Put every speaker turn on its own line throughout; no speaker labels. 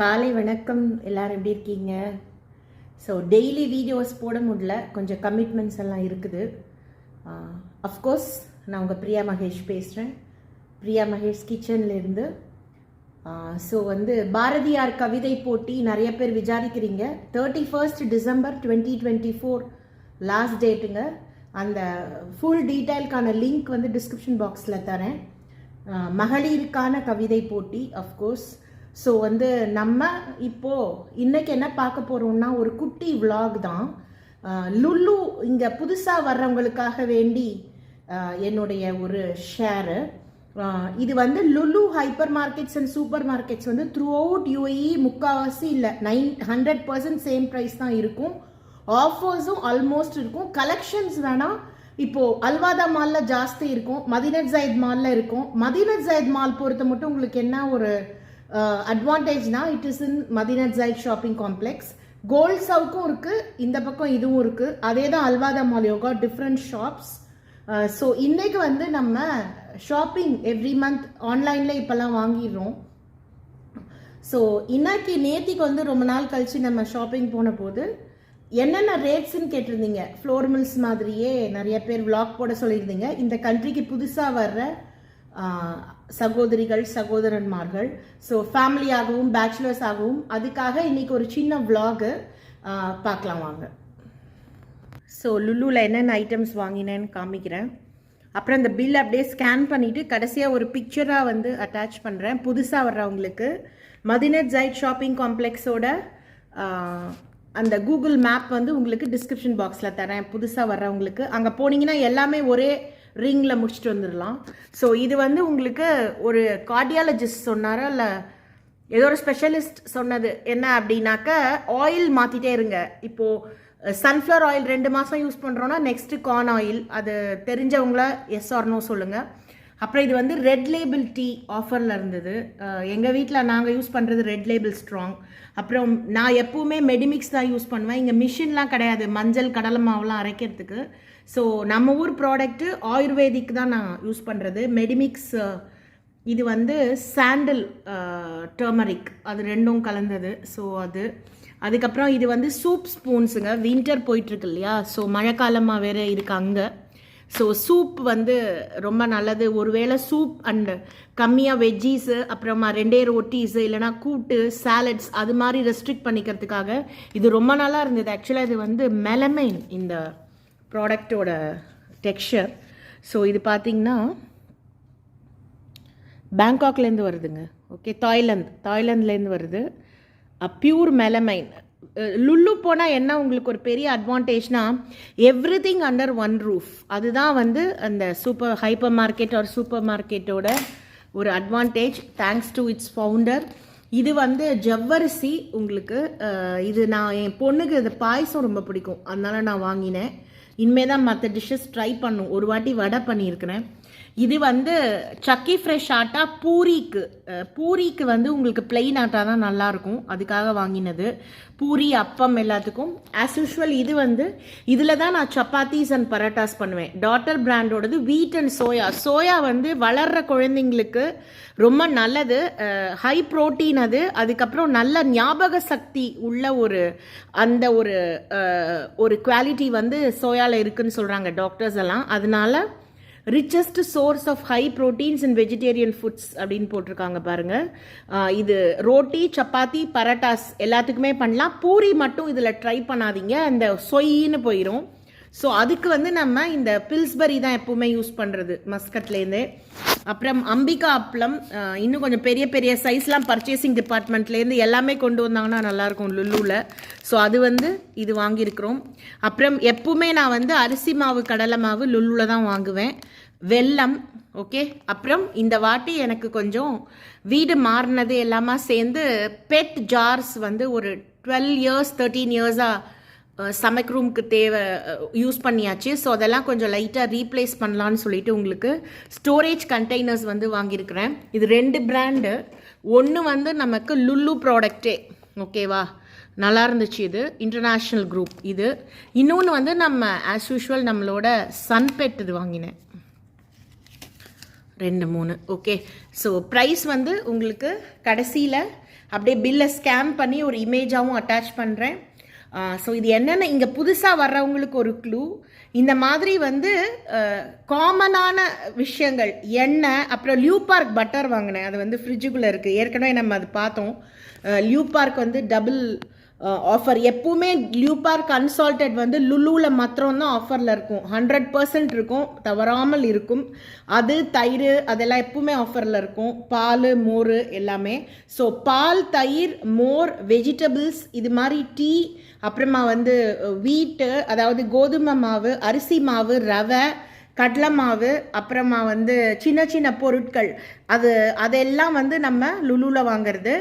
காலை வணக்கம். எல்லாரும் எப்படி இருக்கீங்க? ஸோ டெய்லி வீடியோஸ் போட முடியல, கொஞ்சம் கமிட்மெண்ட்ஸ் எல்லாம் இருக்குது. அஃப்கோர்ஸ் நான் உங்கள் பிரியா மகேஷ் பேசுகிறேன், பிரியா மகேஷ் கிச்சன்லேருந்து. ஸோ பாரதியார் கவிதை போட்டி நிறைய பேர் விசாரிக்கிறீங்க. 31st December 2024 last டேட்டுங்க. அந்த ஃபுல் டீட்டெயிலுக்கான லிங்க் டிஸ்கிரிப்ஷன் பாக்ஸில் தரேன். மகளிருக்கான கவிதை போட்டி அஃப்கோர்ஸ். ஸோ நம்ம இன்னைக்கு என்ன பார்க்க போகிறோம்னா ஒரு குட்டி விலாக் தான். லுல்லு இங்கே புதுசாக வர்றவங்களுக்காக வேண்டி என்னுடைய ஒரு ஷேரு. இது Lulu hypermarkets and supermarkets throughout UAE முக்கால்வாசி இல்லை 100% சேம் ப்ரைஸ் தான் இருக்கும். ஆஃபர்ஸும் ஆல்மோஸ்ட் இருக்கும். கலெக்ஷன்ஸ் வேணால் இப்போது அல்வாதா மாலில் ஜாஸ்தி இருக்கும், மதீனத் ஜயத் மாலில் இருக்கும். மதீனத் ஜயத் மால் பொறுத்த மட்டும் உங்களுக்கு என்ன ஒரு அட்வான்டேஜ்னா, it is in Madinat Zayed shopping complex. Gold சவுக்கும் இருக்குது, இந்த பக்கம் இதுவும் இருக்குது. அதே தான் அல்வாதா மால், யோகா டிஃப்ரெண்ட் ஷாப்ஸ். ஸோ இன்றைக்கு நம்ம ஷாப்பிங் எவ்ரி மந்த் ஆன்லைனில் இப்போல்லாம் வாங்கிடுறோம். ஸோ நேத்திக்கு ரொம்ப நாள் கழித்து நம்ம ஷாப்பிங் போன போது என்னென்ன ரேட்ஸ்ன்னு கேட்டிருந்தீங்க. ஃப்ளோர் மில்ஸ் மாதிரியே நிறைய பேர் விளாக் போட சொல்லியிருந்தீங்க. இந்த கண்ட்ரிக்கு புதுசாக வர்ற சகோதரிகள் சகோதரன்மார்கள், ஸோ ஃபேமிலியாகவும் பேச்சுலர்ஸ் ஆகவும், அதுக்காக இன்னைக்கு ஒரு சின்ன விளாகு பார்க்கலாம் வாங்க. ஸோ லுல்லுவில் என்னென்ன ஐட்டம்ஸ் வாங்கினேன்னு காமிக்கிறேன். அப்புறம் இந்த பில் அப்படியே ஸ்கேன் பண்ணிவிட்டு கடைசியாக ஒரு பிக்சராக அட்டாச் பண்ணுறேன். புதுசாக வர்றவங்களுக்கு மதீனத் ஜயத் ஷாப்பிங் காம்ப்ளெக்ஸோட அந்த கூகுள் மேப் உங்களுக்கு டிஸ்கிரிப்ஷன் பாக்ஸில் தரேன். புதுசாக வர்றவங்களுக்கு அங்கே போனீங்கன்னா எல்லாமே ஒரே ரிங்கில் முடிச்சுட்டு வந்துடலாம். ஸோ இது உங்களுக்கு ஒரு கார்டியாலஜிஸ்ட் சொன்னாரா இல்லை ஏதோ ஒரு ஸ்பெஷலிஸ்ட் சொன்னது என்ன அப்படின்னாக்க, ஆயில் மாற்றிட்டே இருங்க. இப்போது சன்ஃப்ளவர் ஆயில் 2 மாதம் யூஸ் பண்ணுறோன்னா நெக்ஸ்ட்டு கார்ன் ஆயில், அது தெரிஞ்சவங்கள எஸ் ஆர் நோ சொல்லுங்கள். அப்புறம் இது ரெட் லேபிள் டீ ஆஃபரில் இருந்தது. எங்கள் வீட்டில் நாங்கள் யூஸ் பண்ணுறது ரெட் லேபிள் ஸ்ட்ராங். அப்புறம் நான் எப்போவுமே மெடிமிக்ஸ் தான் யூஸ் பண்ணுவேன். இங்கே மிஷின்லாம் கிடையாது மஞ்சள் கடலை மாவுலாம் அரைக்கிறதுக்கு. ஸோ நம்ம ஊர் ப்ராடக்ட்டு ஆயுர்வேதிக் தான் நான் யூஸ் பண்ணுறது. மெடிமிக்ஸ் இது சாண்டில் டர்மரிக் அது ரெண்டும் கலந்தது. ஸோ அதுக்கப்புறம் இது சூப் ஸ்பூன்ஸுங்க. வின்டர் போயிட்டுருக்கு இல்லையா, ஸோ மழைக்காலமாக வேறு இருக்குது அங்கே. ஸோ சூப் ரொம்ப நல்லது. ஒருவேளை சூப் அண்டு கம்மியாக வெஜ்ஜீஸு, அப்புறமா 2 ரொட்டீஸு, இல்லைனா கூட்டு சாலட்ஸ் அது மாதிரி ரெஸ்ட்ரிக்ட் பண்ணிக்கிறதுக்காக இது ரொம்ப நல்லா இருந்தது. ஆக்சுவலாக இது மெலமைன் இந்த ப்ராடக்டோட டெக்ஸ்சர். ஸோ இது பார்த்திங்கன்னா பேங்காக்லேருந்து வருதுங்க. ஓகே, தாய்லாந்துலேருந்து வருது. Pure melamine. லுல்லு போனால் என்ன உங்களுக்கு ஒரு பெரிய அட்வான்டேஜ்னா, எவ்ரிதிங் அண்டர் ஒன் ரூஃப். அதுதான் அந்த ஹைப்பர் மார்க்கெட் ஒரு சூப்பர் மார்க்கெட்டோட ஒரு advantage. Thanks to it's founder. இது ஜவ்வரிசி உங்களுக்கு. இது நான் என் பொண்ணுக்கு இது பாயசம் ரொம்ப பிடிக்கும், அதனால நான் வாங்கினேன். இனிமேல் தான் மற்ற டிஷ்ஷஸ் ட்ரை பண்ணும். ஒரு வாட்டி வடை பண்ணியிருக்கிறேன். இது சக்கி ஃப்ரெஷ் ஆட்டா பூரிக்கு உங்களுக்கு பிளெயின் ஆட்டா தான் நல்லாயிருக்கும், அதுக்காக வாங்கினது. பூரி அப்பம் எல்லாத்துக்கும் ஆஸ் யூஷுவல். இது இதில் தான் நான் சப்பாத்தீஸ் அண்ட் பரோட்டாஸ் பண்ணுவேன். டாட்டர் பிராண்டோடது வீட் அண்ட் சோயா வளர்கிற குழந்தைங்களுக்கு ரொம்ப நல்லது, ஹை ப்ரோட்டீன் அது. அதுக்கப்புறம் நல்ல ஞாபக சக்தி உள்ள அந்த ஒரு குவாலிட்டி சோயாவில் இருக்குன்னு சொல்கிறாங்க டாக்டர்ஸ் எல்லாம். அதனால richest source of high proteins and vegetarian foods அப்படின்னு போட்டிருக்காங்க பாருங்கள். இது ரோட்டி சப்பாத்தி பரோட்டாஸ் எல்லாத்துக்குமே பண்ணலாம். பூரி மட்டும் இதில் ட்ரை பண்ணாதீங்க, அந்த சொயின்னு போயிடும். ஸோ அதுக்கு நம்ம இந்த பில்ஸ்பரி தான் எப்போவுமே யூஸ் பண்ணுறது மஸ்கட்லேருந்தே. அப்புறம் அம்பிகா அப்பளம், இன்னும் கொஞ்சம் பெரிய பெரிய சைஸ்லாம் பர்ச்சேசிங் டிபார்ட்மெண்ட்லேருந்து எல்லாமே கொண்டு வந்தாங்கன்னா நல்லாயிருக்கும் லுல்லுவில். ஸோ அது இது வாங்கியிருக்கிறோம். அப்புறம் எப்பவுமே நான் அரிசி மாவு கடலை மாவு லுல்லுவில் தான் வாங்குவேன். வெல்லம். ஓகே, அப்புறம் இந்த வாட்டி எனக்கு கொஞ்சம் வீடு மாறினது எல்லாமே சேர்ந்து பெட் ஜார்ஸ் ஒரு 12 years 13 yearsஆக சமைக்க ரூமுக்கு தேவை யூஸ் பண்ணியாச்சு. ஸோ அதெல்லாம் கொஞ்சம் லைட்டாக ரீப்ளேஸ் பண்ணலான்னு சொல்லிட்டு உங்களுக்கு ஸ்டோரேஜ் கண்டெய்னர்ஸ் வாங்கியிருக்கிறேன். இது 2 பிராண்டு. ஒன்று நமக்கு லுல்லு ப்ராடக்டே, ஓகேவா, நல்லா இருந்துச்சு. இது இன்டர்நேஷ்னல் குரூப். இது இன்னொன்று நம்ம ஆஸ் யூஷுவல் நம்மளோட சன்பெட் இது வாங்கினேன். 2 3 ஓகே. ஸோ ப்ரைஸ் உங்களுக்கு கடைசியில் அப்படியே பில்லை ஸ்கேன் பண்ணி ஒரு இமேஜாகவும் அட்டாச் பண்ணுறேன். ஸோ இது என்னென்ன இங்கே புதுசாக வர்றவங்களுக்கு ஒரு க்ளூ. இந்த மாதிரி வந்து காமனான விஷயங்கள் எண்ணெய், அப்புறம் லியூபார்க் பட்டர் வாங்கினேன். அது வந்து ஃப்ரிட்ஜுக்குள்ளே இருக்குது. ஏற்கனவே நம்ம அது பார்த்தோம். லியூபார்க் வந்து டபுள் ஆஃபர். எப்பவுமே லியூபார்க் அன்சால்டட் வந்து லுலுவில் மாத்திரம்தான் ஆஃபரில் இருக்கும். 100% இருக்கும், தவறாமல் இருக்கும். அது தயிர் அதெல்லாம் எப்பவுமே ஆஃபரில் இருக்கும். பால், மோர் எல்லாமே. ஸோ பால், தயிர், மோர், வெஜிடபிள்ஸ், இது மாதிரி டீ, அப்புறமா வந்து வீட்டு, அதாவது கோதுமை மாவு, அரிசி மாவு, ரவை, கடலை மாவு, அப்புறமா வந்து சின்ன சின்ன பொருட்கள், அதெல்லாம் வந்து நம்ம லுலுவில் வாங்கிறது.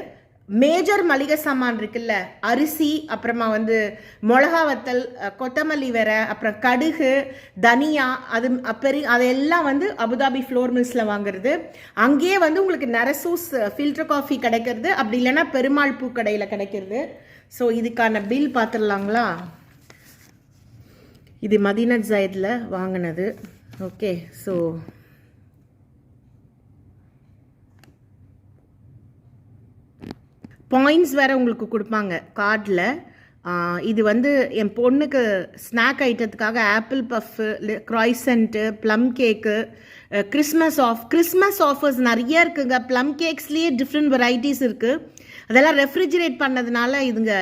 மேஜர் மளிகை சாமான் இருக்குல்ல, அரிசி, அப்புறமா வந்து மிளகா வத்தல், கொத்தமல்லி வேற, அப்புறம் கடுகு, தனியா, அது அதெல்லாம் வந்து அபுதாபி ஃப்ளோர் மில்ஸில் வாங்குறது. அங்கேயே வந்து உங்களுக்கு நரசூஸ் ஃபில்டர் காஃபி கிடைக்கிறது, அப்படி இல்லைன்னா பெருமாள் பூக்கடையில் கிடைக்கிறது. ஸோ இதுக்கான பில் பார்த்துடலாங்களா? இது மதீனத் ஜயத்தில் வாங்கினது. ஓகே, ஸோ பாயிண்ட்ஸ் வேறு உங்களுக்கு கொடுப்பாங்க கார்டில். இது வந்து என் பொண்ணுக்கு ஸ்நாக் ஐட்டத்துக்காக apple puff, croissant, plum cake, Christmas offers நிறைய இருக்குங்க. ப்ளம் கேக்ஸ்லேயே டிஃப்ரெண்ட் வெரைட்டிஸ் இருக்குது. அதெல்லாம் ரெஃப்ரிஜிரேட் பண்ணதுனால இதுங்க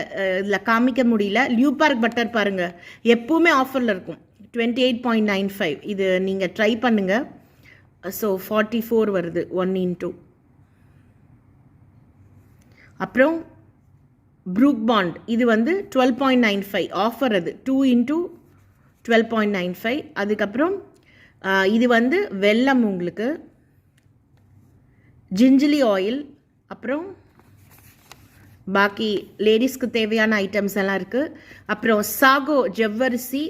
இதில் காமிக்க முடியல. லியூபார்க் பட்டர் பாருங்கள், எப்பவுமே ஆஃபரில் இருக்கும். 28.95. இது நீங்கள் ட்ரை பண்ணுங்கள். ஸோ 44 வருது 1x2. அப்புறம் ப்ரூக் பாண்ட், இது வந்து 12.95 ஆஃபர். அது 2x12.95. அதுக்கப்புறம் இது வந்து வெல்லம், உங்களுக்கு ஜிஞ்சலி ஆயில், அப்புறம் பாக்கி லேடிஸ்க்கு தேவையான ஐட்டம்ஸ் எல்லாம் இருக்குது. அப்புறம் சாகோ ஜவ்வரிசி,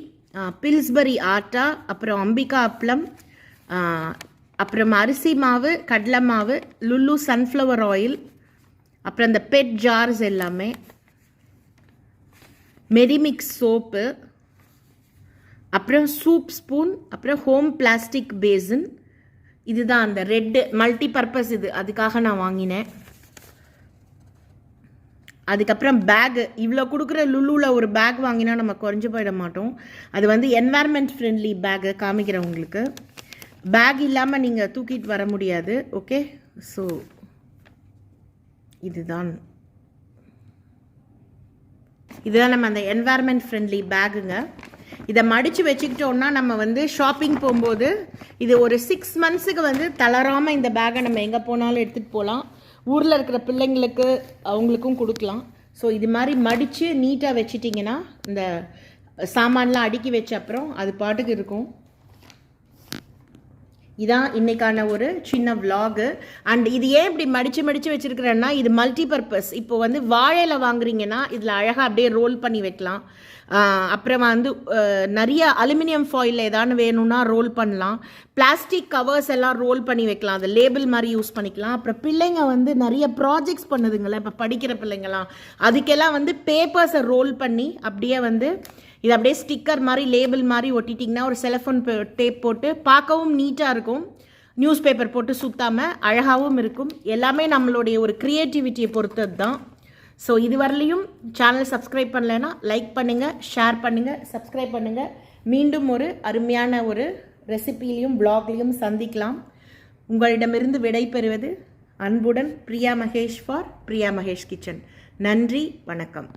பில்ஸ்பரி ஆட்டா, அப்புறம் அம்பிகா அப்பளம், அப்புறம் அரிசி மாவு, கடலை மாவு, லுல்லு சன்ஃப்ளவர் ஆயில், அப்புறம் இந்த பெட் ஜார்ஸ் எல்லாமே, மெரிமிக்ஸ் சோப்பு, அப்புறம் சூப் ஸ்பூன், அப்புறம் ஹோம் பிளாஸ்டிக் பேசின். இதுதான் அந்த ரெட்டு மல்டி பர்பஸ், இது அதுக்காக நான் வாங்கினேன். அதுக்கப்புறம் பேகு, இவ்வளோ கொடுக்குற லுலுவில் ஒரு பேக் வாங்கினா நம்ம குறைஞ்சி போயிட மாட்டோம். அது வந்து என்வாயர்மெண்ட் ஃப்ரெண்ட்லி பேகு காமிக்கிறேன் உங்களுக்கு. பேக் இல்லாமல் நீங்கள் தூக்கிட்டு வர முடியாது. ஓகே, ஸோ இதுதான் நம்ம அந்த என்வாயர்மெண்ட் ஃப்ரெண்ட்லி பேகுங்க. இதை மடித்து வச்சுக்கிட்டோன்னா நம்ம வந்து ஷாப்பிங் போகும்போது இது ஒரு 6 monthsக்கு வந்து தளராமல் இந்த பேக்கை நம்ம எங்கே போனாலும் எடுத்துகிட்டு போகலாம். ஊரில் இருக்கிற பிள்ளைங்களுக்கு அவங்களுக்கும் கொடுக்கலாம். ஸோ இது மாதிரி மடித்து நீட்டாக வச்சிட்டிங்கன்னா இந்த சாமான்லாம் அடுக்கி வச்ச அப்புறம் அது பாட்டுக்கு இருக்கும். இதான் இன்றைக்கான ஒரு சின்ன விலாகு. அண்ட் இது ஏன் இப்படி மடித்து வச்சுருக்கிறேன்னா, இது மல்டி பர்பஸ். இப்போ வந்து வாழையில் வாங்குறீங்கன்னா இதில் அழகாக அப்படியே ரோல் பண்ணி வைக்கலாம். அப்புறமா வந்து நிறைய அலுமினியம் ஃபாயிலில் ஏதாவது வேணும்னா ரோல் பண்ணலாம். பிளாஸ்டிக் கவர்ஸ் எல்லாம் ரோல் பண்ணி வைக்கலாம். அதை லேபிள் மாதிரி யூஸ் பண்ணிக்கலாம். அப்புறம் பிள்ளைங்க வந்து நிறைய ப்ராஜெக்ட்ஸ் பண்ணுதுங்களே, இப்போ படிக்கிற பிள்ளைங்களாம், அதுக்கெல்லாம் வந்து பேப்பர்ஸை ரோல் பண்ணி அப்படியே வந்து இது அப்படியே ஸ்டிக்கர் மாதிரி லேபிள் மாதிரி ஒட்டிட்டிங்கன்னா ஒரு செலஃபோன் டேப் போட்டு பார்க்கவும் நீட்டாக இருக்கும். நியூஸ் பேப்பர் போட்டு சுத்தாமல் அழகாகவும் இருக்கும். எல்லாமே நம்மளுடைய ஒரு க்ரியேட்டிவிட்டியை பொறுத்தது தான். ஸோ இது வரலையும் சேனல் சப்ஸ்கிரைப் பண்ணலைன்னா லைக் பண்ணுங்கள், ஷேர் பண்ணுங்கள், சப்ஸ்கிரைப் பண்ணுங்கள். மீண்டும் ஒரு அருமையான ஒரு ரெசிபிலையும் வ்ளாக்லையும் சந்திக்கலாம். உங்களிடமிருந்து விடை பெறுவது அன்புடன் பிரியா மகேஷ் ஃபார் பிரியா மகேஷ் கிச்சன். நன்றி, வணக்கம்.